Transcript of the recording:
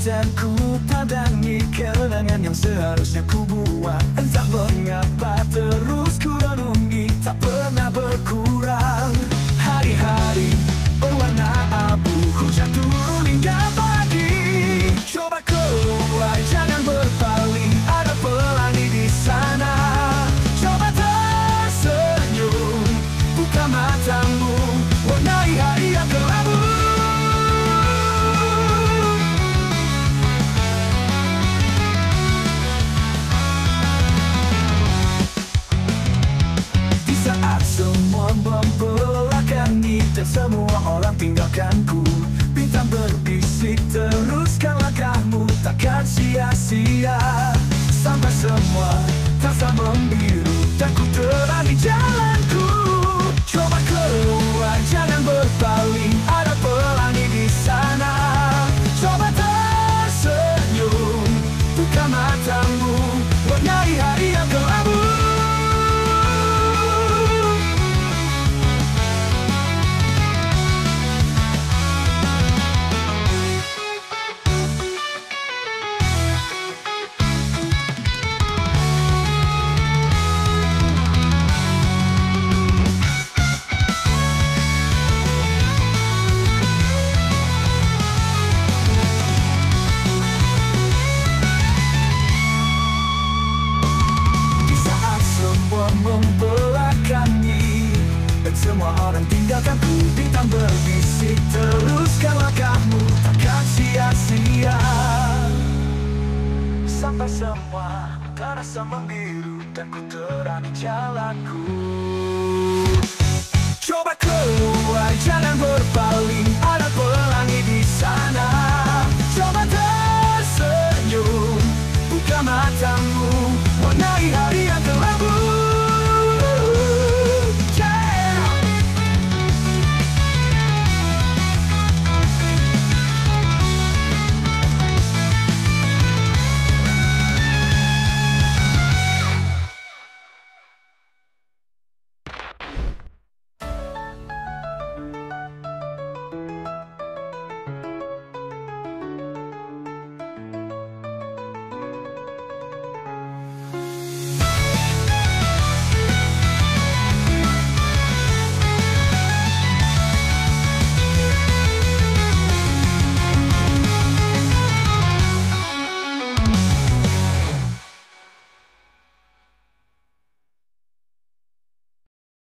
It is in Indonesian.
dan ku padangi kenangan yang seharusnya ku buang. Entah mengapa terus ku renungi, tak pernah berkurang. Hari-hari berwarna abu, hujan turun hingga pagi. Coba keluar, jangan berpaling, ada pelangi di sana. Coba tersenyum, buka matamu, warnai hari yang kelabu. Di saat semua membelakangi dan semua orang tinggalkanku, bintang berbisik, teruskan langkahmu, takkan sia-sia. Sampai semua terasa membiru dan ku terangi jalanku. Coba keluar, jangan berpaling, ada pelangi di sana. Coba tersenyum, buka matamu, warnai hari yang kelabu. Membelakangi dan semua orang tinggalkanku, bintang berbisik, teruskan langkahmu, takkan sia-sia. Sampai semua terasa membiru dan ku terangi jalanku. Coba keluar, jangan berpaling, ada pelangi di sana. Coba tersenyum, buka matamu,